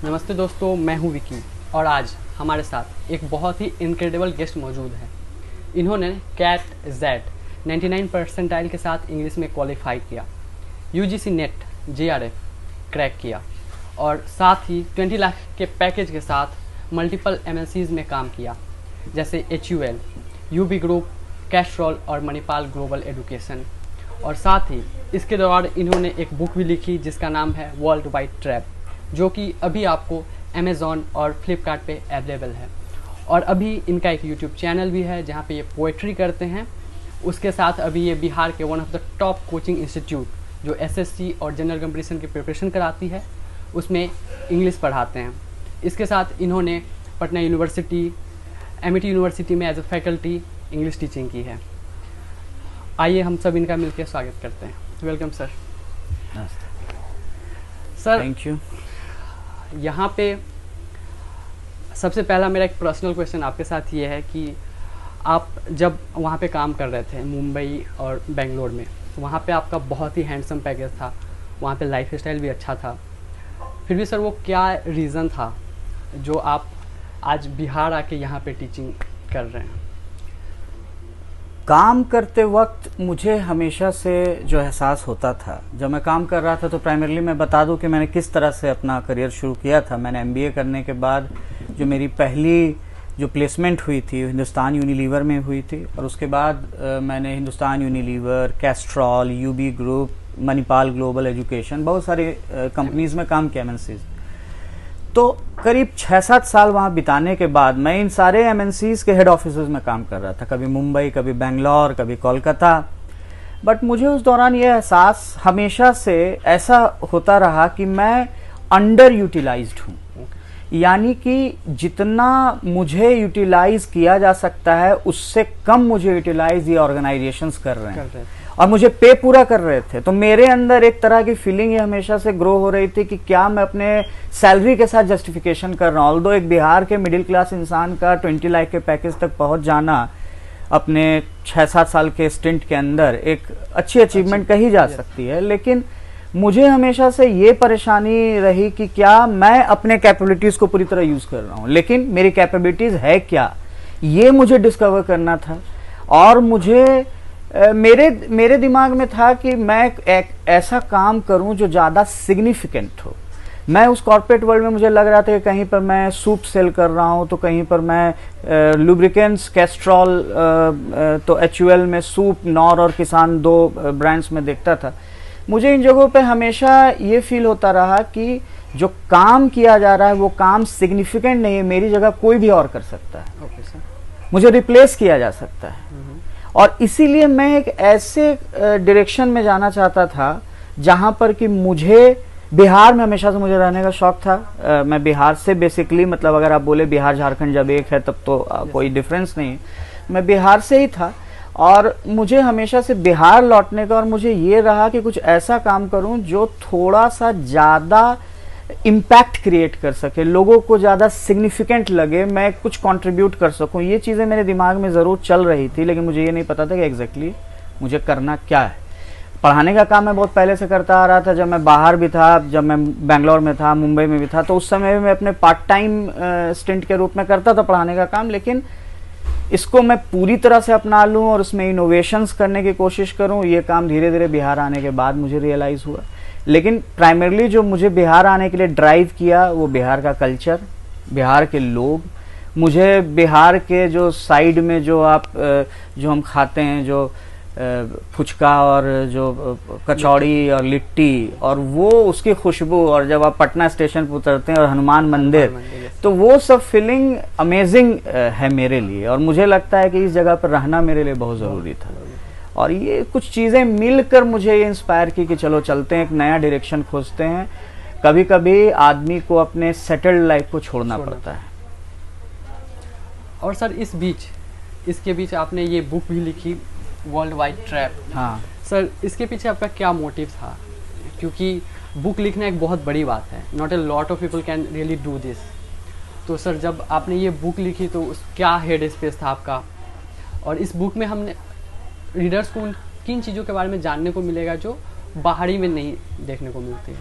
नमस्ते दोस्तों, मैं हूं विकी और आज हमारे साथ एक बहुत ही इनक्रेडिबल गेस्ट मौजूद है। इन्होंने कैट जेड 99 परसेंटाइल के साथ इंग्लिश में क्वालिफाई किया, यूजीसी नेट JRF क्रैक किया और साथ ही 20 लाख के पैकेज के साथ मल्टीपल MNCs में काम किया, जैसे HUL, UB ग्रुप, कैस्ट्रॉल और मणिपाल ग्लोबल एजुकेशन। और साथ ही इसके दौरान इन्होंने एक बुक भी लिखी जिसका नाम है वर्ल्ड वाइड ट्रैप, जो कि अभी आपको अमेज़ॉन और फ्लिपकार्ट पे अवेलेबल है। और अभी इनका एक यूट्यूब चैनल भी है जहाँ पे ये पोएट्री करते हैं। उसके साथ अभी ये बिहार के one of the top coaching institute जो SSC और जनरल कंपटीशन की प्रिपरेशन कराती है उसमें इंग्लिश पढ़ाते हैं। इसके साथ इन्होंने पटना यूनिवर्सिटी, MIT यूनिवर्सिटी में as a faculty English teaching की है। आइए हम सब इनका मिलकर स्वागत करते हैं। Welcome sir. Sir thank you. यहाँ पे सबसे पहला मेरा एक पर्सनल क्वेश्चन आपके साथ ये है कि आप जब वहाँ पे काम कर रहे थे मुंबई और बेंगलोर में, तो वहाँ पे आपका बहुत ही हैंडसम पैकेज था, वहाँ पे लाइफ स्टाइल भी अच्छा था, फिर भी सर वो क्या रीज़न था जो आप आज बिहार आके यहाँ पे टीचिंग कर रहे हैं? काम करते वक्त मुझे हमेशा से जो एहसास होता था, जब मैं काम कर रहा था, तो प्राइमरली मैं बता दूं कि मैंने किस तरह से अपना करियर शुरू किया था। मैंने MBA करने के बाद जो मेरी पहली जो प्लेसमेंट हुई थी हिंदुस्तान यूनिलीवर में हुई थी, और उसके बाद मैंने Hindustan Unilever, Castrol, UB group, Manipal global education, बहुत सारे कंपनीज में काम किया MNCs। तो करीब 6-7 साल वहाँ बिताने के बाद मैं इन सारे MNCs के हेड ऑफिसेज में काम कर रहा था, कभी मुंबई, कभी बेंगलोर, कभी कोलकाता। बट मुझे उस दौरान ये एहसास हमेशा से ऐसा होता रहा कि मैं अंडर यूटिलाइज्ड हूँ, यानी कि जितना मुझे यूटिलाइज किया जा सकता है उससे कम मुझे यूटिलाइज ये ऑर्गेनाइजेशंस कर रहे हैं और मुझे पे पूरा कर रहे थे। तो मेरे अंदर एक तरह की फीलिंग ये हमेशा से ग्रो हो रही थी कि क्या मैं अपने सैलरी के साथ जस्टिफिकेशन कर रहा हूँ। ऑल्दो एक बिहार के मिडिल क्लास इंसान का 20 लाख के पैकेज तक पहुंच जाना अपने 6-7 साल के स्टिंट के अंदर एक अच्छी अचीवमेंट कही जा सकती है, लेकिन मुझे हमेशा से ये परेशानी रही कि क्या मैं अपने कैपेबिलिटीज को पूरी तरह यूज कर रहा हूँ, लेकिन मेरी कैपेबिलिटीज है क्या, ये मुझे डिस्कवर करना था। और मुझे मेरे दिमाग में था कि मैं एक ऐसा काम करूं जो ज़्यादा सिग्निफिकेंट हो। मैं उस कॉर्पोरेट वर्ल्ड में मुझे लग रहा था कि कहीं पर मैं सूप सेल कर रहा हूं, तो कहीं पर मैं लुब्रिकेंट्स, कैस्ट्रॉल, तो HUL में सूप, नॉर और किसान 2 ब्रांड्स में देखता था। मुझे इन जगहों पे हमेशा ये फील होता रहा कि जो काम किया जा रहा है वो काम सिग्निफिकेंट नहीं है, मेरी जगह कोई भी और कर सकता है, मुझे रिप्लेस किया जा सकता है। और इसीलिए मैं एक ऐसे डायरेक्शन में जाना चाहता था जहां पर कि मुझे बिहार में हमेशा से मुझे रहने का शौक था। मैं बिहार से बेसिकली, मतलब अगर आप बोले बिहार झारखंड जब एक है तब तो कोई डिफरेंस नहीं है, मैं बिहार से ही था। और मुझे हमेशा से बिहार लौटने का, और मुझे ये रहा कि कुछ ऐसा काम करूं जो थोड़ा सा ज़्यादा इम्पैक्ट क्रिएट कर सके, लोगों को ज़्यादा सिग्निफिकेंट लगे, मैं कुछ कंट्रीब्यूट कर सकूं। ये चीज़ें मेरे दिमाग में ज़रूर चल रही थी, लेकिन मुझे ये नहीं पता था कि एग्जैक्टली मुझे करना क्या है। पढ़ाने का काम मैं बहुत पहले से करता आ रहा था, जब मैं बाहर भी था, जब मैं बेंगलोर में था, मुंबई में भी था, तो उस समय मैं अपने पार्ट टाइम स्टिंट के रूप में करता था पढ़ाने का काम। लेकिन इसको मैं पूरी तरह से अपना लूँ और उसमें इनोवेशंस करने की कोशिश करूँ, ये काम धीरे धीरे बिहार आने के बाद मुझे रियलाइज़ हुआ। लेकिन प्राइमरली जो मुझे बिहार आने के लिए ड्राइव किया वो बिहार का कल्चर, बिहार के लोग। मुझे बिहार के जो साइड में जो हम खाते हैं, जो फुचका और जो कचौड़ी और लिट्टी, और वो उसकी खुशबू, और जब आप पटना स्टेशन पर उतरते हैं और हनुमान मंदिर, तो वो सब फीलिंग अमेजिंग है मेरे लिए। और मुझे लगता है कि इस जगह पर रहना मेरे लिए बहुत ज़रूरी था। और ये कुछ चीज़ें मिलकर मुझे ये इंस्पायर की कि चलो चलते हैं, एक नया डायरेक्शन खोजते हैं। कभी कभी आदमी को अपने सेटल्ड लाइफ को छोड़ना पड़ता है। और सर इसके बीच आपने ये बुक भी लिखी वर्ल्ड वाइड ट्रैप। हाँ सर, इसके पीछे आपका क्या मोटिव था? क्योंकि बुक लिखना एक बहुत बड़ी बात है, not a lot of people can really do this. तो सर जब आपने ये बुक लिखी तो क्या हेड स्पेस था आपका? और इस बुक में हमने रीडर्स को किन चीज़ों के बारे में जानने को मिलेगा जो बाहरी में नहीं देखने को मिलती है?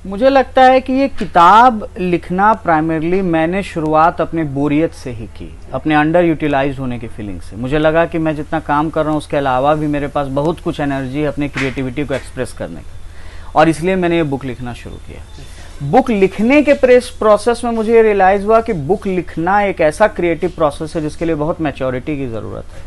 मुझे लगता है कि ये किताब लिखना प्राइमरली मैंने शुरुआत अपने बोरियत से ही की, अपने अंडर यूटिलाइज होने की फीलिंग से। मुझे लगा कि मैं जितना काम कर रहा हूँ उसके अलावा भी मेरे पास बहुत कुछ एनर्जी है अपनी क्रिएटिविटी को एक्सप्रेस करने का, और इसलिए मैंने ये बुक लिखना शुरू किया। बुक लिखने के प्रोसेस में मुझे ये रियलाइज हुआ कि बुक लिखना एक ऐसा क्रिएटिव प्रोसेस है जिसके लिए बहुत मैच्योरिटी की ज़रूरत है,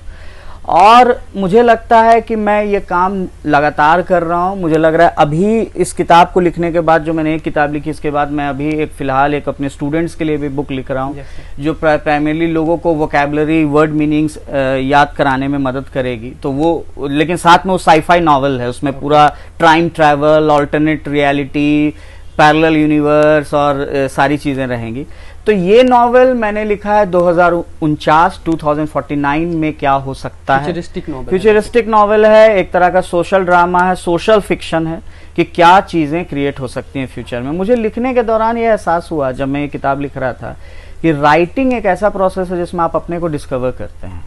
और मुझे लगता है कि मैं ये काम लगातार कर रहा हूँ। मुझे लग रहा है अभी इस किताब को लिखने के बाद, जो मैंने एक किताब लिखी इसके बाद मैं अभी एक फ़िलहाल एक अपने स्टूडेंट्स के लिए भी बुक लिख रहा हूँ, जो प्राइमरली लोगों को वोकैबुलरी वर्ड मीनिंग्स याद कराने में मदद करेगी। तो वो, लेकिन साथ में वो साईफाई नॉवल है, उसमें पूरा time travel, alternate reality, parallel universe और सारी चीज़ें रहेंगी। तो ये नॉवेल मैंने लिखा है 2049 में क्या हो सकता है। फ्यूचरिस्टिक नॉवेल है, एक तरह का सोशल ड्रामा है, सोशल फिक्शन है कि क्या चीज़ें क्रिएट हो सकती हैं फ्यूचर में। मुझे लिखने के दौरान ये एहसास हुआ जब मैं ये किताब लिख रहा था कि राइटिंग एक ऐसा प्रोसेस है जिसमें आप अपने को डिस्कवर करते हैं।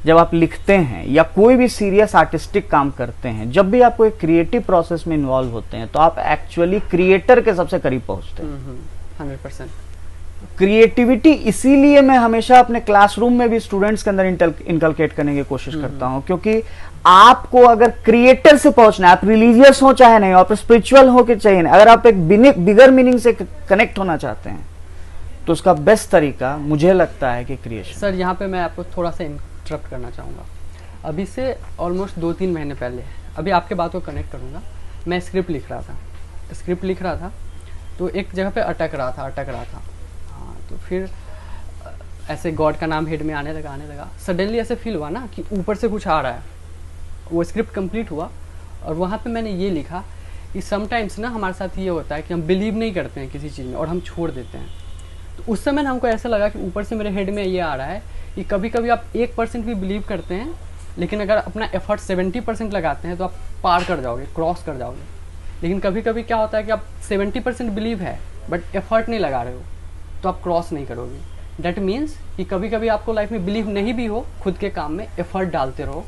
जब आप लिखते हैं या कोई भी सीरियस आर्टिस्टिक काम करते हैं, जब भी आप कोई क्रिएटिव प्रोसेस में इन्वॉल्व होते हैं, तो आप एक्चुअली क्रिएटर के सबसे करीब पहुंचते हैं। 100%। क्रिएटिविटी इसीलिए मैं हमेशा अपने क्लासरूम में भी स्टूडेंट्स के अंदर इनकलकेट करने की कोशिश करता हूं, क्योंकि आपको अगर क्रिएटर से पहुंचना है, आप रिलीजियस हो चाहे नहीं, आप स्पिरिचुअल हो के चाहिए नहीं, अगर आप एक बिगर मीनिंग से कनेक्ट होना चाहते हैं तो उसका बेस्ट तरीका मुझे लगता है कि क्रिएशन। सर यहाँ पे मैं आपको थोड़ा सा इंटरप्ट करना चाहूँगा। अभी से ऑलमोस्ट 2-3 महीने पहले, अभी आपके बात को कनेक्ट करूँगा, मैं स्क्रिप्ट लिख रहा था तो एक जगह पे अटक रहा था। हाँ, तो फिर ऐसे गॉड का नाम हेड में आने लगा। सडनली ऐसे फील हुआ ना कि ऊपर से कुछ आ रहा है। वो स्क्रिप्ट कंप्लीट हुआ और वहाँ पे मैंने ये लिखा कि समटाइम्स ना हमारे साथ ये होता है कि हम बिलीव नहीं करते हैं किसी चीज़ में और हम छोड़ देते हैं। तो उस समय हमको ऐसा लगा कि ऊपर से मेरे हेड में ये आ रहा है कि कभी कभी आप 1% भी बिलीव करते हैं, लेकिन अगर अपना एफर्ट 70% लगाते हैं तो आप पार कर जाओगे, क्रॉस कर जाओगे। लेकिन कभी कभी क्या होता है कि आप 70% बिलीव है बट एफर्ट नहीं लगा रहे हो, तो आप क्रॉस नहीं करोगे। दैट मीन्स कि कभी कभी आपको लाइफ में बिलीव नहीं भी हो, खुद के काम में एफर्ट डालते रहो,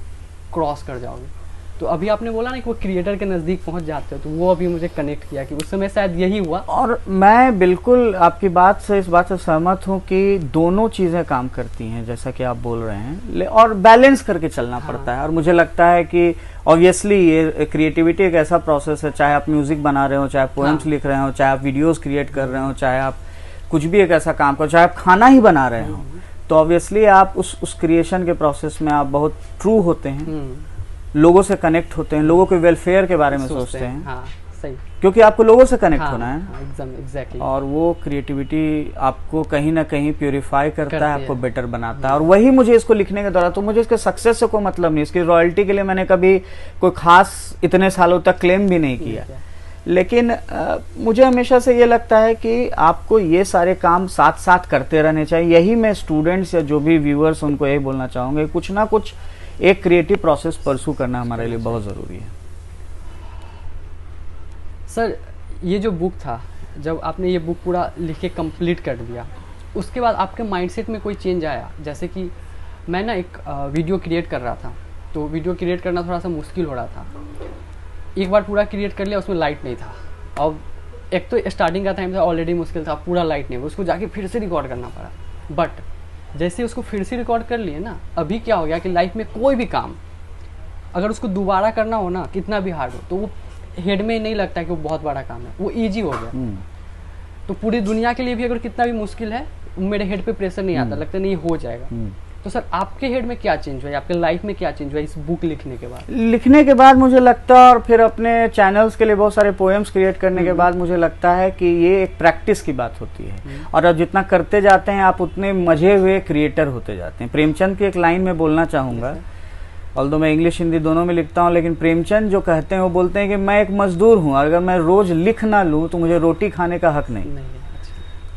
क्रॉस कर जाओगे। तो अभी आपने बोला ना कि वो क्रिएटर के नज़दीक पहुंच जाते हो, तो वो अभी मुझे कनेक्ट किया कि उस समय शायद यही हुआ। और मैं बिल्कुल आपकी बात से, इस बात से सहमत हूँ कि दोनों चीज़ें काम करती हैं जैसा कि आप बोल रहे हैं, और बैलेंस करके चलना पड़ता है। और मुझे लगता है कि ऑब्वियसली ये क्रिएटिविटी एक ऐसा प्रोसेस है, चाहे आप म्यूजिक बना रहे हो, चाहे पोएम्स लिख रहे हो, चाहे आप वीडियोज़ क्रिएट कर रहे हो, चाहे आप कुछ भी एक ऐसा काम करो, चाहे आप खाना ही बना रहे हो, तो ऑब्वियसली आप उस क्रिएशन के प्रोसेस में आप बहुत ट्रू होते हैं, लोगों से कनेक्ट होते हैं, लोगों के वेलफेयर के बारे में सोचते हैं। हाँ, सही। क्योंकि आपको लोगों से कनेक्ट होना है। एग्जैक्टली। और वो क्रिएटिविटी आपको कहीं ना कहीं प्यूरिफाई करता है, आपको बेटर बनाता है। और वही मुझे इसको लिखने के दौरान, तो मुझे इसके सक्सेस से कोई मतलब नहीं, इसकी रॉयल्टी के लिए मैंने कभी कोई खास इतने सालों तक क्लेम भी नहीं किया। लेकिन मुझे हमेशा से ये लगता है कि आपको ये सारे काम साथ साथ करते रहने चाहिए। यही मैं स्टूडेंट्स या जो भी व्यूअर्स उनको यही बोलना चाहूँगा, कुछ ना कुछ एक क्रिएटिव प्रोसेस परसू करना हमारे लिए बहुत ज़रूरी है। सर, ये जो बुक था, जब आपने ये बुक पूरा लिख के कंप्लीट कर दिया, उसके बाद आपके माइंडसेट में कोई चेंज आया? जैसे कि मैं ना एक वीडियो क्रिएट कर रहा था, तो वीडियो क्रिएट करना थोड़ा सा मुश्किल हो रहा था। एक बार पूरा क्रिएट कर लिया, उसमें लाइट नहीं था। अब एक तो स्टार्टिंग का टाइम था, ऑलरेडी मुश्किल था, पूरा लाइट नहीं, उसको जाके फिर से रिकॉर्ड करना पड़ा। बट जैसे उसको फिर से रिकॉर्ड कर लिए ना, अभी क्या हो गया कि लाइफ में कोई भी काम अगर उसको दोबारा करना हो ना, कितना भी हार्ड हो, तो वो हेड में नहीं लगता है कि वो बहुत बड़ा काम है, वो इजी हो गया। तो पूरी दुनिया के लिए भी अगर कितना भी मुश्किल है, मेरे हेड पे प्रेशर नहीं आता, लगता नहीं हो जाएगा। तो सर, आपके हेड में क्या चेंज हुआ, आपके लाइफ में क्या चेंज हुआ इस बुक लिखने के बाद? लिखने के बाद मुझे लगता है, और फिर अपने चैनल्स के लिए बहुत सारे पोएम्स क्रिएट करने के बाद मुझे लगता है कि ये एक प्रैक्टिस की बात होती है। और अब जितना करते जाते हैं आप, उतने मजे हुए क्रिएटर होते जाते हैं। प्रेमचंद की एक लाइन में बोलना चाहूँगा, ऑल्दो मैं इंग्लिश हिंदी दोनों में लिखता हूँ, लेकिन प्रेमचंद जो कहते हैं वो बोलते हैं कि मैं एक मजदूर हूँ, अगर मैं रोज लिख ना लूँ तो मुझे रोटी खाने का हक नहीं।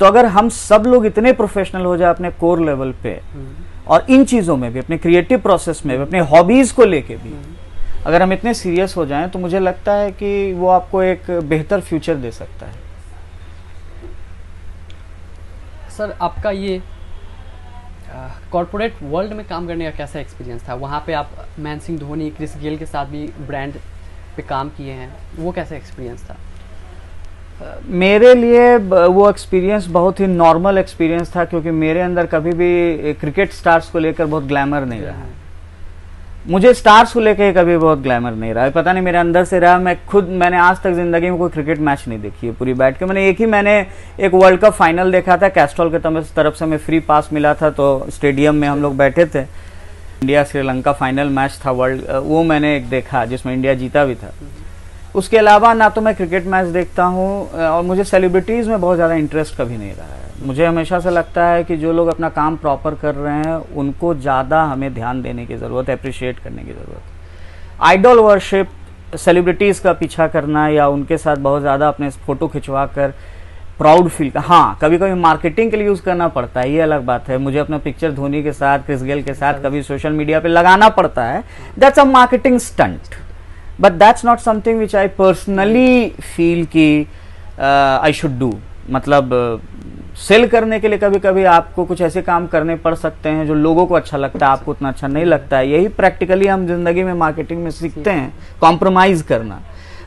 तो अगर हम सब लोग इतने प्रोफेशनल हो जाए अपने कोर लेवल पे, और इन चीज़ों में भी, अपने क्रिएटिव प्रोसेस में भी, अपने हॉबीज़ को लेके भी अगर हम इतने सीरियस हो जाएं, तो मुझे लगता है कि वो आपको एक बेहतर फ्यूचर दे सकता है। सर, आपका ये कॉर्पोरेट वर्ल्ड में काम करने का कैसा एक्सपीरियंस था? वहाँ पे आप महेंद्र सिंह धोनी, क्रिस गेल के साथ भी ब्रांड पे काम किए हैं, वो कैसा एक्सपीरियंस था? मेरे लिए वो एक्सपीरियंस बहुत ही नॉर्मल एक्सपीरियंस था, क्योंकि मेरे अंदर कभी भी क्रिकेट स्टार्स को लेकर बहुत ग्लैमर नहीं रहा है। मुझे स्टार्स को लेकर कभी बहुत ग्लैमर नहीं रहा है, पता नहीं मेरे अंदर से रहा। मैंने आज तक जिंदगी में कोई क्रिकेट मैच नहीं देखी है पूरी बैठ के। मैंने एक वर्ल्ड कप फाइनल देखा था, कैस्ट्रॉल के तरफ से हमें फ्री पास मिला था, तो स्टेडियम में हम लोग बैठे थे। इंडिया श्रीलंका फाइनल मैच था वो मैंने एक देखा जिसमें इंडिया जीता भी था। उसके अलावा ना तो मैं क्रिकेट मैच देखता हूँ, और मुझे सेलिब्रिटीज़ में बहुत ज़्यादा इंटरेस्ट कभी नहीं रहा है। मुझे हमेशा से लगता है कि जो लोग अपना काम प्रॉपर कर रहे हैं उनको ज़्यादा हमें ध्यान देने की ज़रूरत है, अप्रिशिएट करने की ज़रूरत है। आइडल वर्शिप, सेलिब्रिटीज़ का पीछा करना या उनके साथ बहुत ज़्यादा अपने फ़ोटो खिंचवा कर प्राउड फील का, हाँ कभी कभी मार्केटिंग के लिए यूज़ करना पड़ता है, ये अलग बात है। मुझे अपना पिक्चर धोनी के साथ, क्रिस गेल के साथ कभी सोशल मीडिया पे लगाना पड़ता है, that's a marketing stunt, but that's not something which I personally feel कि आई शुड डू। मतलब सेल करने के लिए कभी कभी आपको कुछ ऐसे काम करने पड़ सकते हैं जो लोगों को अच्छा लगता है, आपको उतना अच्छा नहीं लगता है। यही प्रैक्टिकली हम जिंदगी में मार्केटिंग में सीखते हैं, कॉम्प्रोमाइज करना।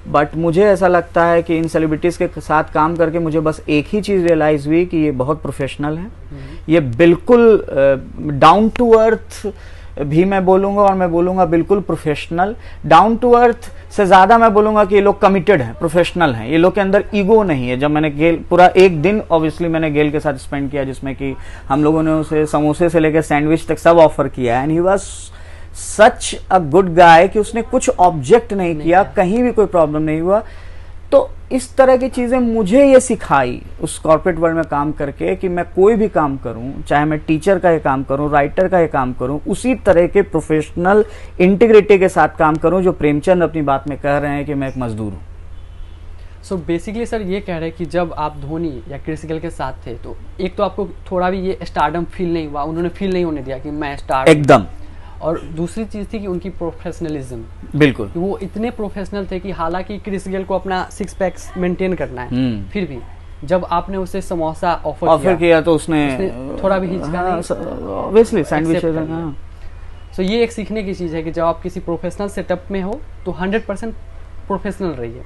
बट मुझे ऐसा लगता है कि इन सेलिब्रिटीज़ के साथ काम करके मुझे बस एक ही चीज़ रियलाइज़ हुई कि ये बहुत प्रोफेशनल है, ये बिल्कुल डाउन टू अर्थ भी मैं बोलूँगा, और मैं बोलूँगा बिल्कुल प्रोफेशनल। डाउन टू अर्थ से ज़्यादा मैं बोलूँगा कि ये लोग कमिटेड हैं, प्रोफेशनल हैं। ये लोग के अंदर ईगो नहीं है। जब मैंने पूरा एक दिन ऑब्वियसली मैंने गेल के साथ स्पेंड किया, जिसमें कि हम लोगों ने उसे समोसे से लेकर सैंडविच तक सब ऑफर किया, and he was such a good guy कि उसने कुछ ऑब्जेक्ट नहीं किया, कहीं भी कोई प्रॉब्लम नहीं हुआ। तो इस तरह की चीज़ें मुझे ये सिखाई उस कॉर्पोरेट वर्ल्ड में काम करके कि मैं कोई भी काम करूं, चाहे मैं टीचर का ये काम करूं, राइटर का ये काम करूं, उसी तरह के प्रोफेशनल इंटीग्रिटी के साथ काम करूं जो प्रेमचंद अपनी बात में कह रहे हैं कि मैं एक मजदूर हूं। सो बेसिकली सर ये कह रहे हैं कि जब आप धोनी या क्रिस गेल के साथ थे तो एक तो आपको थोड़ा भी ये स्टारडम फील नहीं हुआ, उन्होंने फील नहीं होने दिया कि मैं स्टार एकदम। और दूसरी चीज थी कि उनकी प्रोफेशनलिज्म, बिल्कुल वो इतने प्रोफेशनल थे कि हालांकि क्रिस गेल को अपना 6 पैक्स मेंटेन करना है, फिर भी जब आपने उसे समोसा ऑफर किया तो उसने थोड़ा भी हिचका ऑब्वियसली सैंडविच। सो ये एक सीखने की चीज़ है कि जब आप किसी प्रोफेशनल सेटअप में हो तो 100% प्रोफेशनल रहिए,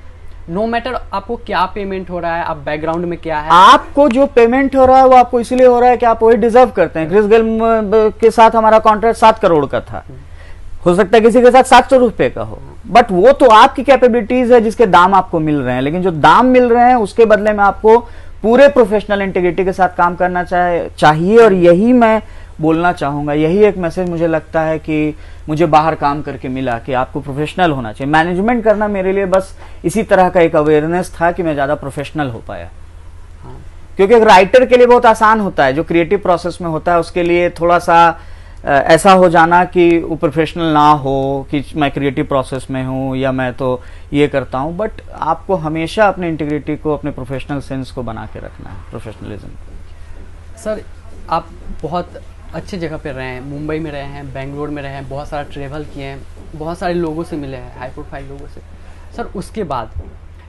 नो मैटर आपको क्या पेमेंट हो रहा है, आप बैकग्राउंड में क्या है। आपको जो पेमेंट हो रहा है वो आपको इसलिए हो रहा है कि आप वही डिजर्व करते हैं। क्रिस गेल के साथ हमारा कॉन्ट्रैक्ट 7 करोड़ का था, हो सकता है किसी के साथ 700 रुपए का हो, बट वो तो आपकी कैपेबिलिटीज है जिसके दाम आपको मिल रहे हैं। लेकिन जो दाम मिल रहे हैं उसके बदले में आपको पूरे प्रोफेशनल इंटीग्रिटी के साथ काम करना चाहिए। और यही मैं बोलना चाहूंगा, यही एक मैसेज मुझे लगता है कि मुझे बाहर काम करके मिला कि आपको प्रोफेशनल होना चाहिए। मैनेजमेंट करना मेरे लिए बस इसी तरह का एक अवेयरनेस था कि मैं ज्यादा प्रोफेशनल हो पाया। क्योंकि एक राइटर के लिए बहुत आसान होता है, जो क्रिएटिव प्रोसेस में होता है उसके लिए थोड़ा सा ऐसा हो जाना कि वो प्रोफेशनल ना हो कि मैं क्रिएटिव प्रोसेस में हूँ या मैं तो ये करता हूँ। बट आपको हमेशा अपने इंटीग्रिटी को, अपने प्रोफेशनल सेंस को बना के रखना है, प्रोफेशनलिज्म। सर आप बहुत अच्छी जगह पे रहे हैं, मुंबई में रहे हैं, बेंगलोर में रहे हैं, बहुत सारा ट्रेवल किए हैं, बहुत सारे लोगों से मिले हैं, हाई प्रोफाइल लोगों से। सर उसके बाद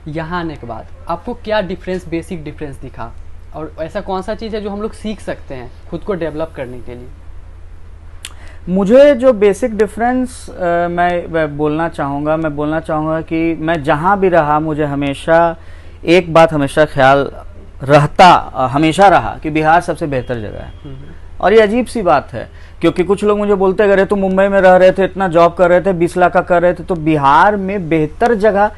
यहाँ आने के बाद आपको क्या डिफरेंस, बेसिक डिफरेंस दिखा, और ऐसा कौन सा चीज़ है जो हम लोग सीख सकते हैं खुद को डेवलप करने के लिए? मुझे जो बेसिक डिफरेंस मैं बोलना चाहूँगा कि मैं जहाँ भी रहा मुझे हमेशा एक बात हमेशा ख्याल हमेशा रहा कि बिहार सबसे बेहतर जगह है। और ये अजीब सी बात है क्योंकि कुछ लोग मुझे बोलते अरे तुम मुंबई में रह रहे थे, इतना जॉब कर रहे थे, 20 लाख का कर रहे थे, तो बिहार में बेहतर जगह,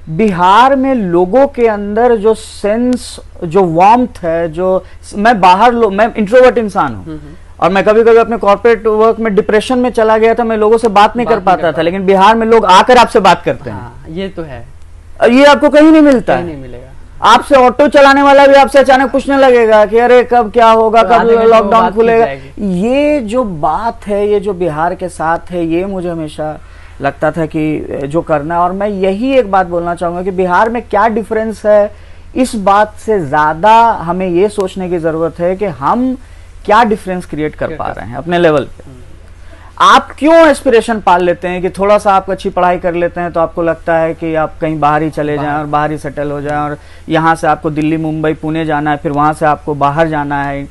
बिहार में लोगों के अंदर जो सेंस, जो वार्मथ है, जो मैं इंट्रोवर्ट इंसान हूँ और मैं कभी कभी अपने कॉर्पोरेट वर्क में डिप्रेशन में चला गया था, मैं लोगों से बात नहीं कर पाता था। लेकिन बिहार में लोग आकर आपसे बात करते हैं। ये तो है, ये आपको कहीं नहीं मिलता, नहीं मिलेगा। आपसे ऑटो चलाने वाला भी आपसे अचानक पूछने लगेगा कि अरे कब क्या होगा, कब लॉकडाउन खुलेगा। ये जो बात है, ये जो बिहार के साथ है, ये मुझे हमेशा लगता था कि जो करना है। और मैं यही एक बात बोलना चाहूंगा कि बिहार में क्या डिफरेंस है, इस बात से ज्यादा हमें ये सोचने की जरूरत है कि हम क्या डिफरेंस क्रिएट कर पा रहे हैं अपने लेवल पे। आप क्यों एस्पिरेशन पाल लेते हैं कि थोड़ा सा आप अच्छी पढ़ाई कर लेते हैं तो आपको लगता है कि आप कहीं बाहर ही चले जाएं और बाहर ही सेटल हो जाएं, और यहाँ से आपको दिल्ली, मुंबई, पुणे जाना है, फिर वहाँ से आपको बाहर जाना है।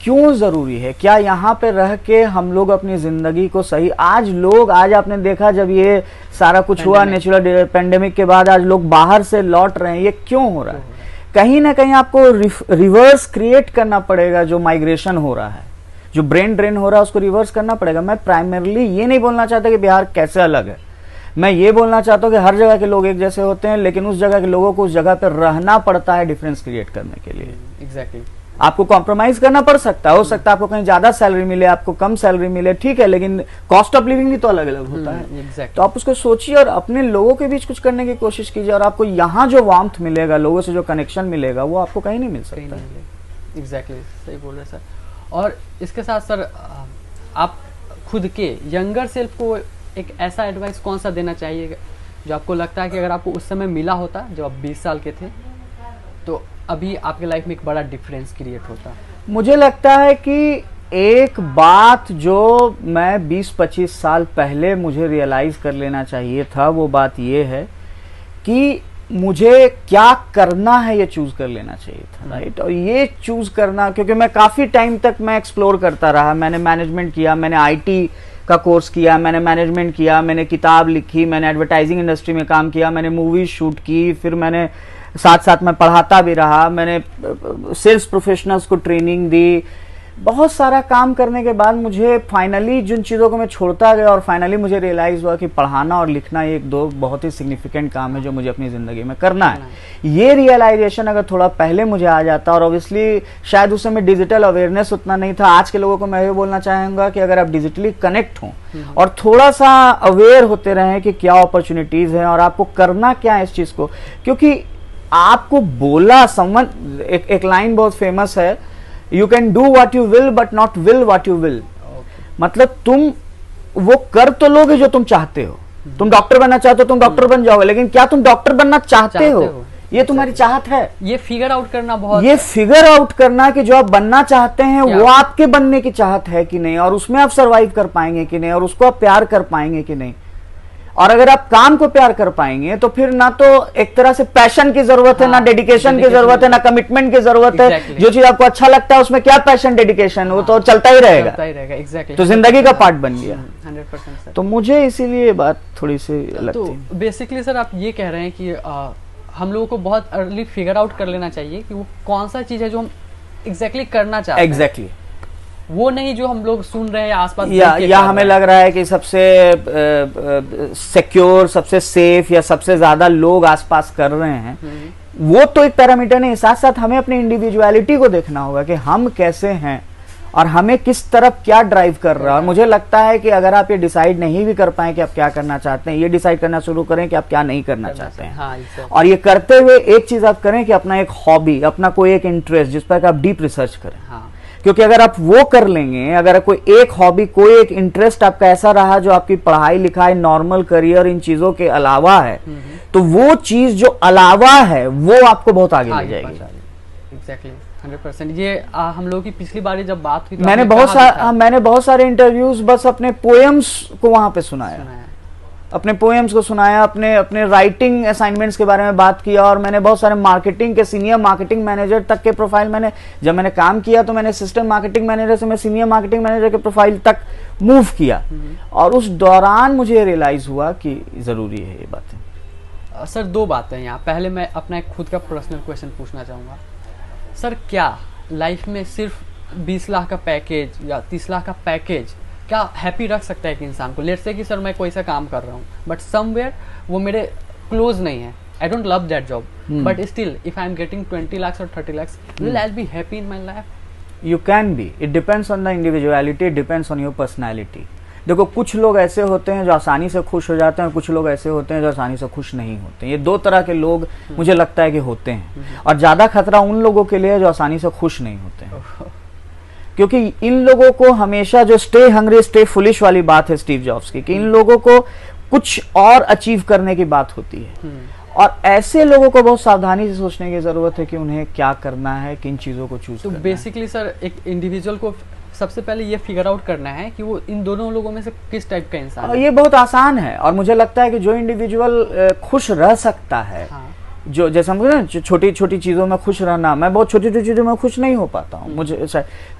क्यों जरूरी है? क्या यहाँ पे रह के हम लोग अपनी जिंदगी को सही, आज आपने देखा जब ये सारा कुछ हुआ नेचुरल पेंडेमिक के बाद, आज लोग बाहर से लौट रहे हैं, ये क्यों हो रहा है? कहीं ना कहीं आपको रिवर्स क्रिएट करना पड़ेगा। जो माइग्रेशन हो रहा है, जो ब्रेन ड्रेन हो रहा है, उसको रिवर्स करना पड़ेगा। मैं प्राइमरली ये नहीं बोलना चाहता कि बिहार कैसे अलग है, मैं ये बोलना चाहता हूँ कि हर जगह के लोग एक जैसे होते हैं, लेकिन उस जगह के लोगों को उस जगह पर रहना पड़ता है डिफरेंस क्रिएट करने के लिए। एग्जैक्टली आपको कॉम्प्रोमाइज करना पड़ सकता है, हो सकता है आपको कहीं ज्यादा सैलरी मिले, आपको कम सैलरी मिले, ठीक है, लेकिन कॉस्ट ऑफ लिविंग भी तो अलग अलग होता है। तो आप उसको सोचिए और अपने लोगों के बीच कुछ करने की कोशिश कीजिए, और आपको यहाँ जो वार्मथ मिलेगा, लोगों से जो कनेक्शन मिलेगा, वो आपको कहीं नहीं मिल सकता। एग्जैक्टली सही बोल रहे सर। और इसके साथ सर, आप खुद के यंगर सेल्फ को एक ऐसा एडवाइस कौन सा देना चाहिए जो आपको लगता है कि अगर आपको उस समय मिला होता जब आप 20 साल के थे, तो अभी आपके लाइफ में एक बड़ा डिफरेंस क्रिएट होता? मुझे लगता है कि एक बात जो मैं 20-25 साल पहले मुझे रियलाइज कर लेना चाहिए था, वो बात ये है कि मुझे क्या करना है ये चूज कर लेना चाहिए था, राइट। और ये चूज करना, क्योंकि मैं काफी टाइम तक मैं एक्सप्लोर करता रहा, मैंने मैनेजमेंट किया, मैंने आईटी का कोर्स किया, मैंने मैनेजमेंट किया, मैंने किताब लिखी, मैंने एडवर्टाइजिंग इंडस्ट्री में काम किया, मैंने मूवी शूट की, फिर मैंने साथ साथ में पढ़ाता भी रहा, मैंने सेल्स प्रोफेशनल्स को ट्रेनिंग दी। बहुत सारा काम करने के बाद मुझे फाइनली जिन चीज़ों को मैं छोड़ता गया, और फाइनली मुझे रियलाइज़ हुआ कि पढ़ाना और लिखना एक दो बहुत ही सिग्निफिकेंट काम है जो मुझे अपनी ज़िंदगी में करना है। ये रियलाइजेशन अगर थोड़ा पहले मुझे आ जाता, और ऑब्वियसली शायद उस समय डिजिटल अवेयरनेस उतना नहीं था। आज के लोगों को मैं ये बोलना चाहूँगा कि अगर आप डिजिटली कनेक्ट हों और थोड़ा सा अवेयर होते रहें कि क्या अपॉर्चुनिटीज़ हैं और आपको करना क्या है इस चीज़ को, क्योंकि आपको बोला समवन, एक लाइन बहुत फेमस है, you can do what you will but not will what you will. मतलब तुम वो कर तो लोगे जो तुम चाहते हो। तुम डॉक्टर बनना चाहते हो, तुम डॉक्टर बन जाओगे, लेकिन क्या तुम डॉक्टर बनना चाहते हो? ये तुम्हारी चाहत है। ये फिगर आउट करना बहुत, ये फिगर आउट करना कि जो आप बनना चाहते हैं वो आपके बनने की चाहत है कि नहीं, और उसमें आप सरवाइव कर पाएंगे कि नहीं, और उसको आप प्यार कर पाएंगे कि नहीं। और अगर आप काम को प्यार कर पाएंगे तो फिर ना तो एक तरह से पैशन की जरूरत है, ना डेडिकेशन की जरूरत है, ना कमिटमेंट की जरूरत है। जो चीज आपको अच्छा लगता है उसमें क्या पैशन डेडिकेशन, वो तो चलता ही रहेगा। तो जिंदगी का पार्ट बन गया 100%। तो मुझे इसीलिए बात थोड़ी सी अलग थी। तो बेसिकली सर आप ये कह रहे हैं कि हम लोगों को बहुत अर्ली फिगर आउट कर लेना चाहिए कि वो कौन सा चीज है जो हम एग्जैक्टली करना चाहते हैं। एग्जैक्टली वो नहीं जो हम लोग सुन रहे हैं आसपास, या हमें लग रहा है कि सबसे सिक्योर, सबसे सेफ, या सबसे ज्यादा लोग आसपास कर रहे हैं। वो तो एक पैरामीटर नहीं, साथ साथ हमें अपनी इंडिविजुअलिटी को देखना होगा कि हम कैसे हैं और हमें किस तरफ क्या ड्राइव कर रहा है। और मुझे लगता है कि अगर आप ये डिसाइड नहीं भी कर पाए कि आप क्या करना चाहते हैं, ये डिसाइड करना शुरू करें कि आप क्या नहीं करना चाहते हैं। और ये करते हुए एक चीज आप करें कि अपना एक हॉबी, अपना कोई एक इंटरेस्ट जिस पर आप डीप रिसर्च करें। क्योंकि अगर आप वो कर लेंगे, अगर कोई एक हॉबी, कोई एक इंटरेस्ट आपका ऐसा रहा जो आपकी पढ़ाई लिखाई, नॉर्मल करियर, इन चीजों के अलावा है, तो वो चीज जो अलावा है वो आपको बहुत आगे ले जाएगी। एग्जैक्टली 100%। ये हम लोग की पिछली बार जब बात हुई, मैंने बहुत सारे इंटरव्यूज बस अपने पोएम्स को वहां पे सुनाया, अपने पोएम्स को सुनाया, अपने राइटिंग असाइनमेंट्स के बारे में बात किया। और मैंने बहुत सारे मार्केटिंग के सीनियर मार्केटिंग मैनेजर तक के प्रोफाइल, मैंने जब मैंने काम किया तो मैंने असिस्टेंट मार्केटिंग मैनेजर से मैं सीनियर मार्केटिंग मैनेजर के प्रोफाइल तक मूव किया। और उस दौरान मुझे रियलाइज हुआ कि जरूरी है ये बातें। सर दो बातें यहाँ, पहले मैं अपना एक खुद का पर्सनल क्वेश्चन पूछना चाहूँगा। सर क्या लाइफ में सिर्फ 20 लाख का पैकेज या 30 लाख का पैकेज क्या हैप्पी रख सकता है एक इंसान को? लेट्स से कि सर मैं कोई सा काम कर रहा हूँ बट समवेयर वो मेरे क्लोज नहीं है, I don't love that job, but still if I am getting 20 lakhs or 30 lakhs, will I be happy in my life? You can be. It depends on the individuality, it depends on your personality. देखो कुछ लोग ऐसे होते हैं जो आसानी से खुश हो जाते हैं, कुछ लोग ऐसे होते हैं जो आसानी से खुश नहीं होते। ये दो तरह के लोग मुझे लगता है कि होते हैं, और ज्यादा खतरा उन लोगों के लिए जो आसानी से खुश नहीं होते हैं। क्योंकि इन लोगों को हमेशा जो स्टे हंग्री स्टे फुलिश वाली बात है स्टीव जॉब्स की, कि इन लोगों को कुछ और अचीव करने की बात होती है। और ऐसे लोगों को बहुत सावधानी से सोचने की जरूरत है कि उन्हें क्या करना है, किन चीजों को चूज करना है। तो बेसिकली सर एक इंडिविजुअल को सबसे पहले ये फिगर आउट करना है कि वो इन दोनों लोगों में से किस टाइप का इंसान है। ये बहुत आसान है, और मुझे लगता है कि जो इंडिविजुअल खुश रह सकता है, जो जैसे हम ना छोटी छोटी चीजों में खुश रहना, मैं बहुत छोटी छोटी चीजों में खुश नहीं हो पाता हूँ मुझे,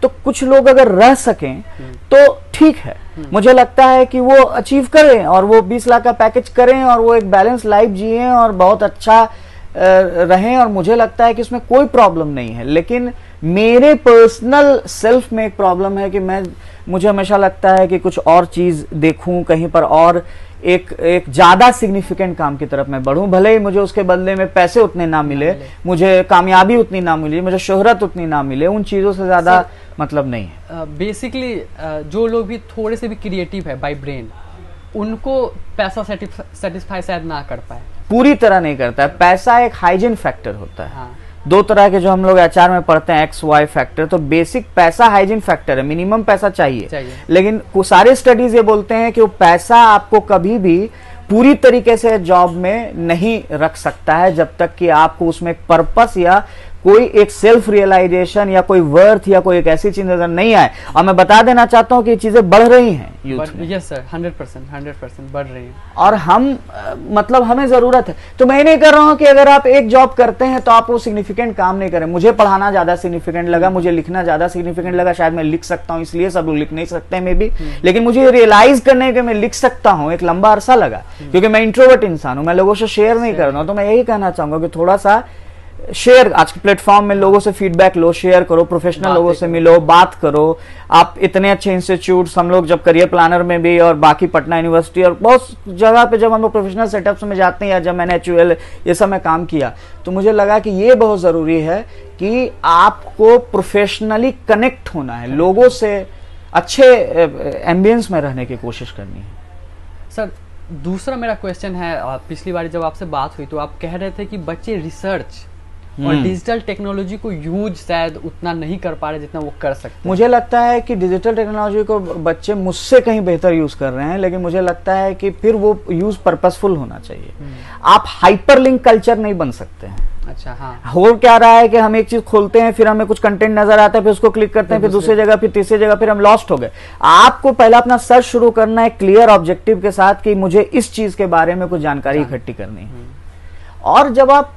तो कुछ लोग अगर रह सकें तो ठीक है। मुझे लगता है कि वो अचीव करें और वो 20 लाख का पैकेज करें और वो एक बैलेंस लाइफ जिए और बहुत अच्छा रहें और मुझे लगता है कि उसमें कोई प्रॉब्लम नहीं है। लेकिन मेरे पर्सनल सेल्फ में एक प्रॉब्लम है कि मुझे हमेशा लगता है कि कुछ और चीज देखूं कहीं पर, और एक ज्यादा सिग्निफिकेंट काम की तरफ मैं बढ़ूं, भले ही मुझे उसके बदले में पैसे उतने ना मिले, मुझे कामयाबी उतनी ना मिले, मुझे शोहरत उतनी ना मिले, उन चीजों से ज्यादा मतलब नहीं है। बेसिकली जो लोग भी थोड़े से भी क्रिएटिव है बाय ब्रेन, उनको पैसा सेटिस्फाई शायद ना कर पाए, पूरी तरह नहीं करता है। पैसा एक हाइजीन फैक्टर होता है। हाँ। दो तरह के जो हम लोग एचआर में पढ़ते हैं, एक्स वाई फैक्टर। तो बेसिक पैसा हाइजीन फैक्टर है, मिनिमम पैसा चाहिए। लेकिन सारे स्टडीज ये बोलते हैं कि वो पैसा आपको कभी भी पूरी तरीके से जॉब में नहीं रख सकता है जब तक कि आपको उसमें एक पर्पस या कोई एक सेल्फ रियलाइजेशन या कोई वर्थ या कोई एक ऐसी चीज नजर नहीं आए। और मैं बता देना चाहता हूं कि ये चीजें बढ़ रही हैं यूथ में। यस सर, 100% बढ़ रही हैं। और हम मतलब हमें जरूरत है। तो मैं नहीं कर रहा हूं कि अगर आप एक जॉब करते हैं तो आप वो सिग्निफिकेंट काम नहीं करें। मुझे पढ़ाना ज्यादा सिग्निफिकेंट लगा, मुझे लिखना ज्यादा सिग्निफिकेंट लगा, शायद मैं लिख सकता हूं, इसलिए सब लोग लिख नहीं सकते मे भी। लेकिन मुझे रियलाइज करने के मैं लिख सकता हूं एक लंबा अरसा लगा, क्योंकि मैं इंट्रोवर्ट इंसान हूं, मैं लोगों से शेयर नहीं कर रहा हूं। तो मैं यही कहना चाहूंगा कि थोड़ा सा शेयर, आज के प्लेटफॉर्म में लोगों से फीडबैक लो, शेयर करो, प्रोफेशनल लोगों से मिलो, बात करो। आप इतने अच्छे इंस्टीट्यूट्स, हम लोग जब करियर प्लानर में भी और बाकी पटना यूनिवर्सिटी और बहुत जगह पे जब हम लोग प्रोफेशनल सेटअप्स में जाते हैं, या जब मैंने HUL ये सब में काम किया, तो मुझे लगा कि ये बहुत जरूरी है कि आपको प्रोफेशनली कनेक्ट होना है, लोगों से अच्छे एम्बियंस में रहने की कोशिश करनी है। सर दूसरा मेरा क्वेश्चन है, पिछली बार जब आपसे बात हुई तो आप कह रहे थे कि बच्चे रिसर्च और डिजिटल टेक्नोलॉजी को यूज शायद उतना नहीं कर पा रहे जितना वो कर सकते हैं। मुझे लगता है कि डिजिटल टेक्नोलॉजी को बच्चे मुझसे कहीं बेहतर यूज कर रहे हैं, लेकिन मुझे लगता है कि फिर वो यूज पर्पसफुल होना चाहिए। आप हाइपरलिंक कल्चर नहीं बन सकते हैं। अच्छा, हाँ। हो क्या रहा है कि हम एक चीज खोलते हैं, फिर हमें कुछ कंटेंट नजर आता है, फिर उसको क्लिक करते हैं, फिर दूसरी जगह, फिर तीसरी जगह, फिर हम लॉस्ट हो गए। आपको पहला अपना सर्च शुरू करना है क्लियर ऑब्जेक्टिव के साथ कि मुझे इस चीज के बारे में कुछ जानकारी इकट्ठी करनी है। और जब आप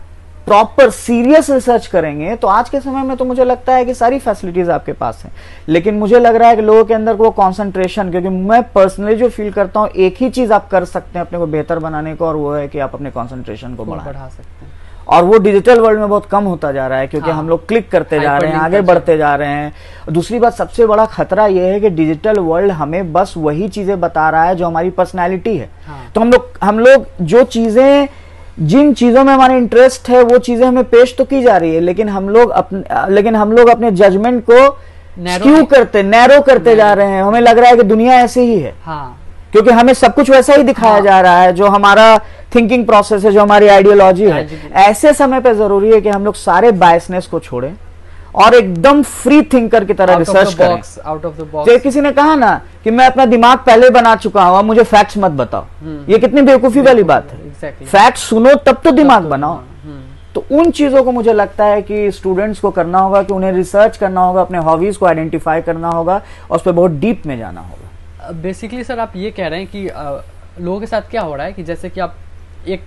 प्रॉपर सीरियस रिसर्च करेंगे तो आज के समय में तो मुझे लगता है कि सारी फैसिलिटीज आपके पास हैं। लेकिन मुझे लग रहा है कि लोगों के अंदर वो कंसंट्रेशन, क्योंकि मैं पर्सनली जो फील करता हूं, एक ही चीज आप कर सकते हैं अपने को बेहतर बनाने को, और वो है कि आप अपने कंसंट्रेशन को बढ़ा सकते हैं। और वो डिजिटल वर्ल्ड में बहुत कम होता जा रहा है, क्योंकि हम लोग क्लिक करते जा रहे हैं, आगे बढ़ते जा रहे हैं। दूसरी बात, सबसे बड़ा खतरा यह है कि डिजिटल वर्ल्ड हमें बस वही चीजें बता रहा है जो हमारी पर्सनैलिटी है। तो हम लोग जो चीजें, जिन चीजों में हमारा इंटरेस्ट है, वो चीजें हमें पेश तो की जा रही है, लेकिन हम लोग अपने जजमेंट को नैरो करते जा रहे हैं। हमें लग रहा है कि दुनिया ऐसे ही है। हाँ। क्योंकि हमें सब कुछ वैसा ही दिखाया जा रहा है, जो हमारा थिंकिंग प्रोसेस है, जो हमारी आइडियोलॉजी है। ऐसे समय पे जरूरी है कि हम लोग सारे बायसनेस को छोड़ें और एकदम फ्री थिंकर की तरह रिसर्च करें। Out of the box. तो किसी ने कहा ना कि मैं अपना दिमाग पहले बना चुका हूं, अब मुझे फैक्ट्स मत बताओ। ये कितनी बेवकूफी वाली बात है। फैक्ट सुनो तब तो दिमाग बनाओ। तो उन चीजों को मुझे लगता है कि स्टूडेंट्स को करना होगा, कि उन्हें रिसर्च करना होगा, अपने हॉबीज को आइडेंटिफाई करना होगा और उस पर बहुत डीप में जाना होगा। बेसिकली सर आप ये कह रहे हैं कि लोगों के साथ क्या हो रहा है कि जैसे कि आप एक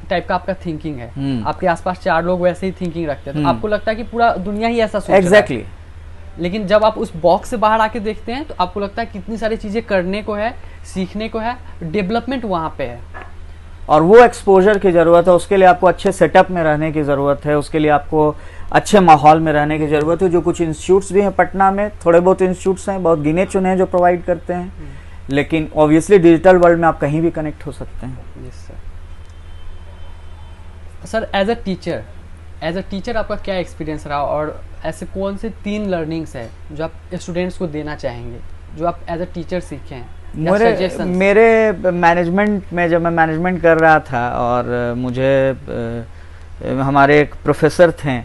टाइप का आपका थिंकिंग है, आपके आसपास 4 लोग वैसे ही थिंकिंग रखते हैं, तो आपको लगता है कि पूरा दुनिया ही ऐसा सोच रहा है। एग्जैक्टली। लेकिन जब आप उस बॉक्स से बाहर आके देखते हैं तो आपको लगता है कितनी सारी चीजें करने को है, सीखने को है, डेवलपमेंट वहां पे है। और वो एक्सपोजर की जरूरत है, उसके लिए आपको अच्छे सेटअप में रहने की जरूरत है, उसके लिए आपको अच्छे माहौल में रहने की जरूरत है। जो कुछ इंस्टीट्यूट्स भी हैं पटना में, थोड़े बहुत इंस्टीट्यूट्स हैं, बहुत गिने चुने हैं जो प्रोवाइड करते हैं, लेकिन ऑब्वियसली डिजिटल वर्ल्ड में आप कहीं भी कनेक्ट हो सकते हैं। Yes sir. As a teacher आपका क्या एक्सपीरियंस रहा, और ऐसे कौन से 3 लर्निंग्स है जो आप स्टूडेंट्स को देना चाहेंगे, जो आप एज अ टीचर सीखे हैं? मेरे मैनेजमेंट में, जब मैं मैनेजमेंट कर रहा था, और मुझे हमारे एक प्रोफेसर थे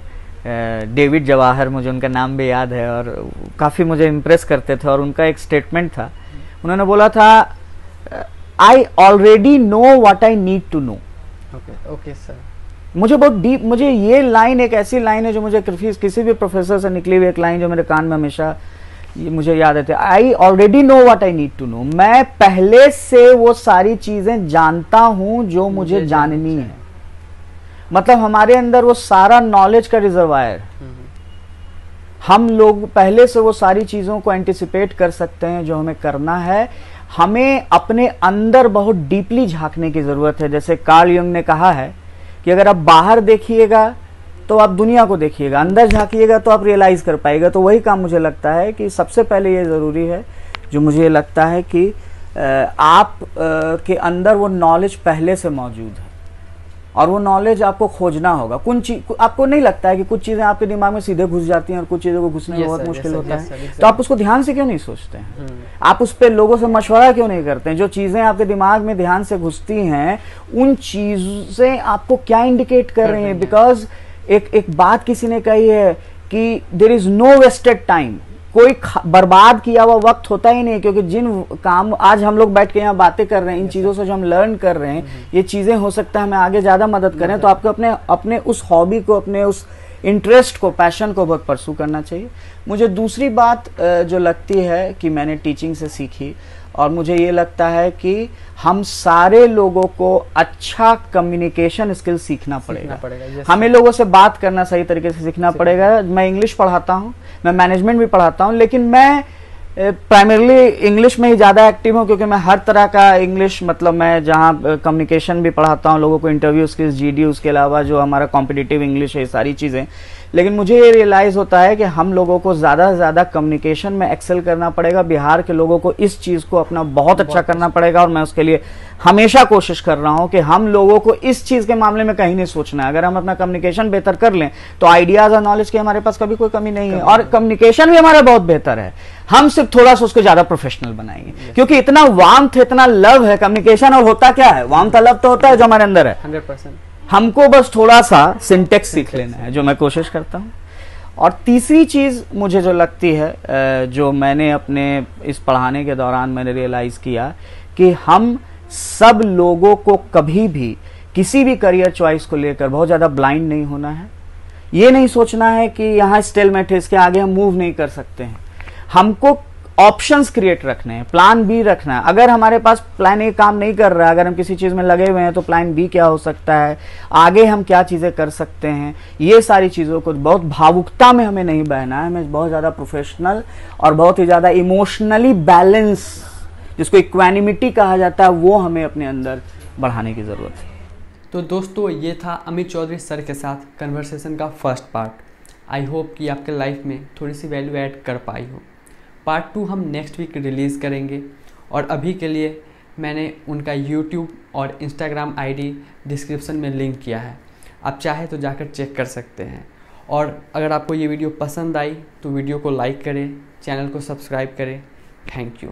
डेविड जवाहर, मुझे उनका नाम भी याद है, और काफ़ी मुझे इम्प्रेस करते थे। और उनका एक स्टेटमेंट था, उन्होंने बोला था, I already know what I need to know. Okay sir. मुझे बहुत डीप, मुझे ये लाइन एक ऐसी लाइन है जो मुझे किसी भी प्रोफेसर से निकली हुई एक लाइन जो मेरे कान में हमेशा मुझे याद रहती है। I already know what I need to know. मैं पहले से वो सारी चीजें जानता हूं जो मुझे जाननी है। मतलब हमारे अंदर वो सारा नॉलेज का रिजर्वायर, हम लोग पहले से वो सारी चीजों को एंटिसिपेट कर सकते हैं जो हमें करना है। हमें अपने अंदर बहुत डीपली झांकने की जरूरत है। जैसे कार्ल युंग ने कहा है कि कि अगर आप बाहर देखिएगा तो आप दुनिया को देखिएगा, अंदर झांकिएगा तो आप रियलाइज़ कर पाइएगा। तो वही काम मुझे लगता है कि सबसे पहले ये ज़रूरी है, जो मुझे लगता है कि आप के अंदर वो नॉलेज पहले से मौजूद है और वो नॉलेज आपको खोजना होगा। आपको नहीं लगता है कि कुछ चीज़ें आपके दिमाग में सीधे घुस जाती हैं और कुछ चीज़ों को घुसने में बहुत मुश्किल होता है, तो आप उसको ध्यान से क्यों नहीं सोचते हैं? आप उस पर लोगों से मशवरा क्यों नहीं करते हैं? जो चीज़ें आपके दिमाग में ध्यान से घुसती हैं, उन चीज़ें आपको क्या इंडिकेट कर रही हैं? बिकॉज एक बात किसी ने कही है कि there is no wasted time, कोई बर्बाद किया हुआ वक्त होता ही नहीं, क्योंकि जिन काम आज हम लोग बैठ के यहाँ बातें कर रहे हैं, इन चीज़ों से जो हम लर्न कर रहे हैं, ये चीज़ें हो सकता है हमें आगे ज़्यादा मदद करें। तो आपको अपने उस हॉबी को, अपने उस इंटरेस्ट को, पैशन को बहुत परसू करना चाहिए। मुझे दूसरी बात जो लगती है कि मैंने टीचिंग से सीखी, और मुझे ये लगता है कि हम सारे लोगों को अच्छा कम्युनिकेशन स्किल सीखना पड़ेगा। हमें लोगों से बात करना सही तरीके से सीखना पड़ेगा। मैं इंग्लिश पढ़ाता हूँ, मैं मैनेजमेंट भी पढ़ाता हूँ, लेकिन मैं प्राइमरली इंग्लिश में ही ज़्यादा एक्टिव हूँ, क्योंकि मैं हर तरह का इंग्लिश, मतलब मैं जहाँ कम्युनिकेशन भी पढ़ाता हूँ लोगों को, इंटरव्यू स्किल्स, जीडी, उसके अलावा जो हमारा कॉम्पिटिटिव इंग्लिश है, सारी चीज़ें। लेकिन मुझे ये रियलाइज़ होता है कि हम लोगों को ज़्यादा से ज़्यादा कम्युनिकेशन में एक्सेल करना पड़ेगा। बिहार के लोगों को इस चीज़ को अपना बहुत अच्छा करना पड़ेगा, और मैं उसके लिए हमेशा कोशिश कर रहा हूँ कि हम लोगों को इस चीज़ के मामले में कहीं नहीं सोचना है। अगर हम अपना कम्युनिकेशन बेहतर कर लें तो आइडियाज़ और नॉलेज की हमारे पास कभी कोई कमी नहीं है, और कम्युनिकेशन भी हमारा बहुत बेहतर है। हम सिर्फ थोड़ा सा उसको ज़्यादा प्रोफेशनल बनाएंगे, क्योंकि इतना वार्मथ, इतना लव है कम्युनिकेशन। और होता क्या है, वार्मथ और लव तो होता है जो हमारे अंदर है, 100%। हमको बस थोड़ा सा सिंटेक्स सीख लेना है, जो मैं कोशिश करता हूँ। और तीसरी चीज़ मुझे जो लगती है, जो मैंने अपने इस पढ़ाने के दौरान मैंने रियलाइज़ किया, कि हम सब लोगों को कभी भी किसी भी करियर चॉइस को लेकर बहुत ज़्यादा ब्लाइंड नहीं होना है। ये नहीं सोचना है कि यहाँ स्टेलमेट है, इसके आगे हम मूव नहीं कर सकते हैं। हमको ऑप्शंस क्रिएट रखने हैं, प्लान बी रखना है। अगर हमारे पास प्लान ए काम नहीं कर रहा है, अगर हम किसी चीज़ में लगे हुए हैं, तो प्लान बी क्या हो सकता है, आगे हम क्या चीज़ें कर सकते हैं। ये सारी चीज़ों को बहुत भावुकता में हमें नहीं बहना है, हमें बहुत ज़्यादा प्रोफेशनल और बहुत ही ज़्यादा इमोशनली बैलेंस, जिसको इक्वानिमिटी कहा जाता है, वो हमें अपने अंदर बढ़ाने की ज़रूरत है। तो दोस्तों, ये था अमित चौधरी सर के साथ कन्वर्सेशन का फर्स्ट पार्ट। आई होप कि आपके लाइफ में थोड़ी सी वैल्यू ऐड कर पाई हो। पार्ट 2 हम नेक्स्ट वीक रिलीज़ करेंगे, और अभी के लिए मैंने उनका यूट्यूब और इंस्टाग्राम आईडी डिस्क्रिप्शन में लिंक किया है, आप चाहे तो जाकर चेक कर सकते हैं। और अगर आपको ये वीडियो पसंद आई तो वीडियो को लाइक करें, चैनल को सब्सक्राइब करें। Thank you.